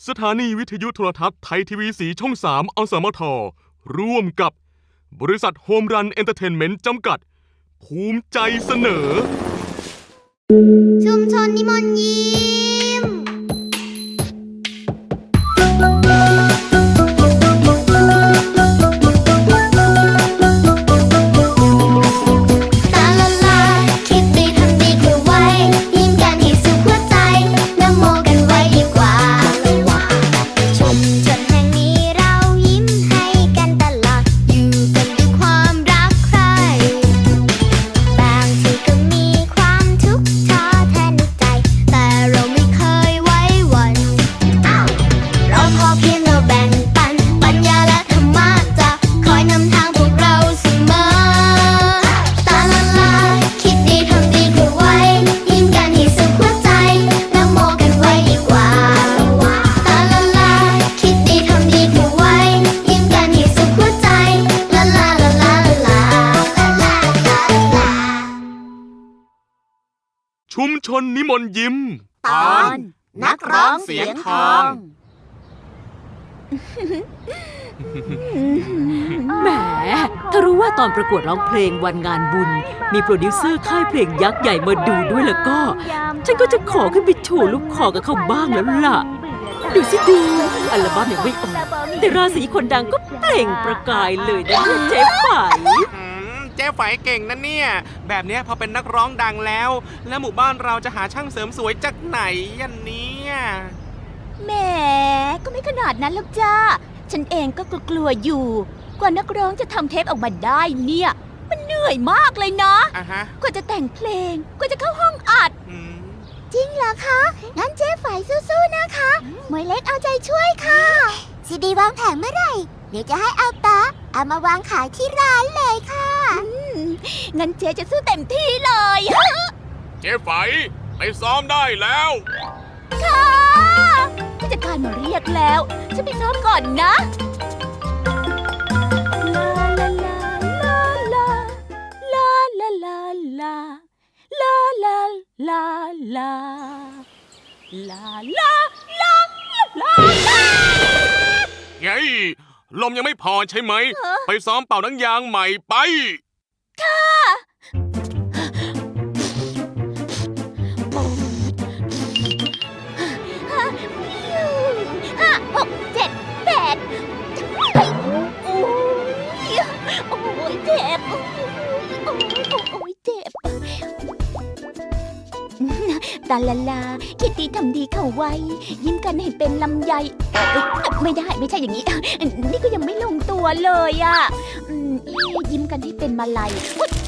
สถานีวิทยุโทรทัศน์ไทยทีวีสีช่อง 3 อสมท ร่วมกับบริษัทโฮมรันเอนเตอร์เทนเมนต์จำกัดภูมิใจเสนอชุมชนนิมนต์ยิ้มชุมชนนิมนต์ยิ้มตอนนักร้องเสียงทองแหมถ้ารู้ว่าตอนประกวดร้องเพลงวันงานบุญมีโปรดิวเซอร์ค่ายเพลงยักษ์ใหญ่มาดูด้วยแล้วก็ฉันก็จะขอขึ้นไปโชว์ลูกคอกับเขาบ้างแล้วล่ะดูสิดูอัลบั้มยังไม่ออกแต่ราศีคนดังก็เปล่งประกายเลยนะเจ๊ไฝเจ๊ไฝเก่งนะเนี่ยแบบนี้พอเป็นนักร้องดังแล้วหมู่บ้านเราจะหาช่างเสริมสวยจากไหนยันนี้แหมก็ไม่ขนาดนั้นหรอกจ้าฉันเองก็กลัวอยู่กว่านักร้องจะทำเทปออกมาได้เนี่ยมันเหนื่อยมากเลยนะกว่าจะแต่งเพลงกว่าจะเข้าห้องอัดจริงเหรอคะงั้นเจ๊ไฝสู้ๆนะคะหมวยเล็กเอาใจช่วยค่ะซีดีวางแผงเมื่อไหร่เดี๋ยวจะให้เอามาวางขายที่ร้านเลยค่ะงั้นเจ๊จะสู้เต็มที่เลย เจ๊ไฝไปซ้อมได้แล้วค่ะผู้จัดการมาเรียกแล้วฉันไปซ้อมก่อนนะลาลาลาลาลาลาลาลาลาลาลาลาลาลาลาลาลาไงลมยังไม่พอใช่ไหมไปซ้อมเป่านังยางใหม่ไปค่ะ5 6 7 8โอ้ยเจ็บโอ้ยเจ็บตาลาลาคิดดีทำดีเข้าไว้ยิ้มกันให้เป็นลำไยไม่ได้ไม่ใช่อย่างนี้นี่ก็ยังไม่ลงตัวเลยอ่ะยิ้มกันให้เป็นมาลัย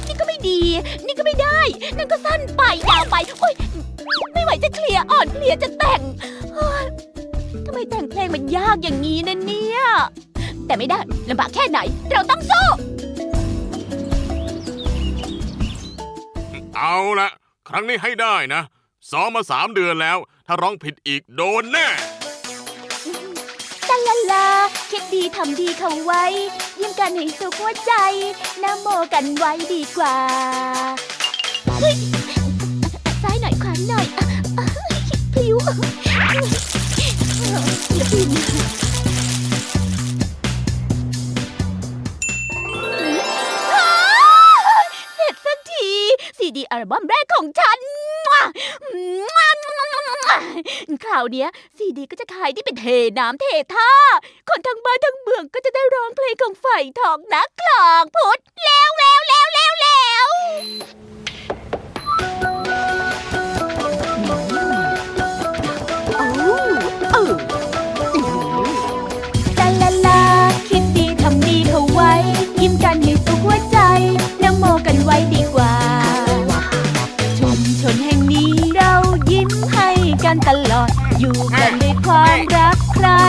นี่ก็ไม่ดีนี่ก็ไม่ได้นั่นก็สั้นไปยาวไปโอ๊ยไม่ไหวจะเคลียร์อ่อนเพลียจะแต่งทำไมแต่งเพลงมันยากอย่างนี้นะเนี่ยแต่ไม่ได้ลำบากแค่ไหนเราต้องสู้เอาละครั้งนี้ให้ได้นะซ้อมมา3 เดือนแล้วถ้าร้องผิดอีกโดนแน่ตาลาลาคิดดีทำดีเข้าไว้ยิ้มกันให้สุขหัวใจนะโมกันไว้ดีกว่าซ้ายหน่อยขวาหน่อยพลิ้วอย่าพิมเสร็จสักทีซีดีอัลบั้มแรกของฉันคราวนี้ซีดีก็จะขายที่เป็นเทน้ำเทท่าคนทั้งบ้านทั้งเมืองก็จะได้ร้องเพลงของไฝทองนักคลองพุทธแล้วตาลาลาคิดดีทำดีเข้าไว้ยิ้มกันให้สุขหัวใจนะโมกันไว้ดีกว่าชุมชนแห่งนี้เรายิ้มให้กันตลอดอยู่กันด้วยความรักใคร่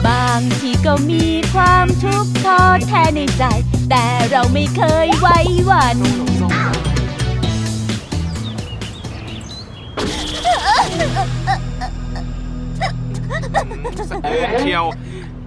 บางทีก็มีความทุกข์ท้อแท้ในใจแต่เราไม่เคยไว้วันสะอื้นเชียว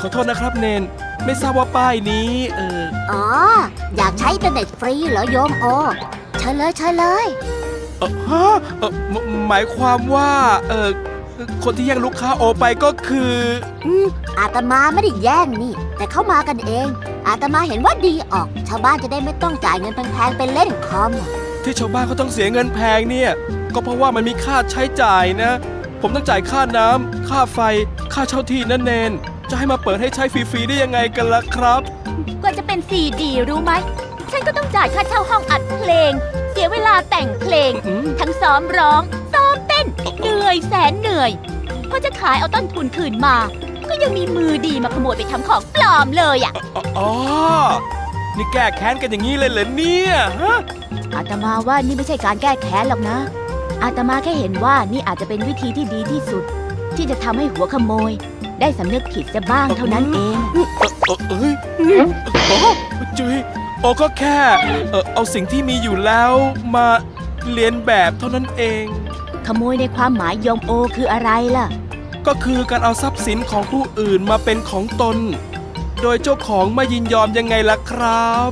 ขอโทษนะครับเนนไม่ทราบว่าป้ายนี้อ๋อ อยากใช้อินเทอร์เน็ตฟรีเหรอโยมโอเชิญเลยเชิญเลย ฮะหมายความว่าคนที่แย่งลูกค้าโอไปก็คืออาตมาไม่ได้แย่งนี่ แต่เข้ามากันเอง อาตมาเห็นว่าดีออก ชาวบ้านจะได้ไม่ต้องจ่ายเงินแพงๆไปเล่นคอม ที่ชาวบ้านเขาต้องเสียเงินแพงเนี่ยก็เพราะว่ามันมีค่าใช้จ่ายนะ ผมต้องจ่ายค่าน้ำค่าไฟค่าเช่าที่นั่นเนนจะให้มาเปิดให้ใช้ฟรีๆได้ยังไงกันล่ะครับกว่าจะเป็นซีดีรู้ไหมฉันก็ต้องจ่ายค่าเช่าห้องอัดเพลงเสียเวลาแต่งเพลงทั้งซ้อมร้องซ้อมเต้นเหนื่อยแสนเหนื่อยพอจะขายเอาต้นทุนคืนมาก็ยังมีมือดีมาขโมยไปทำของปลอมเลยอ่ะอ๋อนี่แก้แค้นกันอย่างนี้เลยเหรอเนี่ยฮะอาตมาว่านี่ไม่ใช่การแก้แค้นหรอกนะอาตมาแค่เห็นว่านี่อาจจะเป็นวิธีที่ดีที่สุดที่จะทำให้หัวขโมยได้สำนึกผิดจะบ้างเท่านั้นเองจุยโอก็แค่เอาสิ่งที่มีอยู่แล้วมาเลียนแบบเท่านั้นเองขโมยในความหมายโยมโอคืออะไรล่ะก็คือการเอาทรัพย์สินของผู้อื่นมาเป็นของตนโดยเจ้าของไม่ยินยอมยังไงล่ะครับ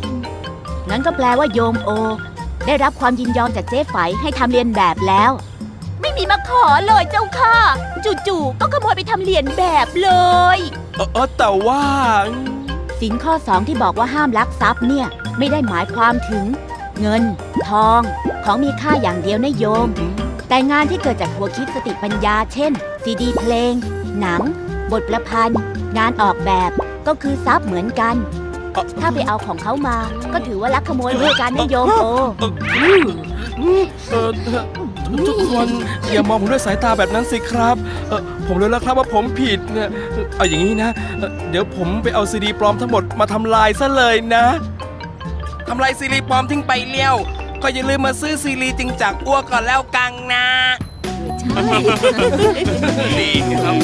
งั้นก็แปลว่าโยมโอได้รับความยินยอมจากเจ๊ไฝให้ทำเลียนแบบแล้วไม่มีมาขอเลยเจ้าค่ะจู่ๆก็ขโมยไปทำเลียนแบบเลยแต่ว่าสินข้อ2ที่บอกว่าห้ามลักทรัพย์เนี่ยไม่ได้หมายความถึงเงินทองของมีค่าอย่างเดียวนะโยมแต่งานที่เกิดจากหัวคิดสติปัญญาเช่นซีดีเพลงหนังบทประพันธ์งานออกแบบก็คือทรัพย์เหมือนกันถ้าไปเอาของเขามาก็ถือว่าลักขโมยเหมือนกันนะโยมโอทุกคนอย่ามองผมด้วยสายตาแบบนั้นสิครับผมรู้แล้วครับว่าผมผิดเนี่ยเอาอย่างนี้นะเดี๋ยวผมไปเอาซีดีปลอมทั้งหมดมาทำลายซะเลยนะทำลายซีดีปลอมทิ้งไปเลี้ยวก็อย่าลืมมาซื้อซีดีจริงจากอ้วกก่อนแล้วกังนะใช่ดีครับ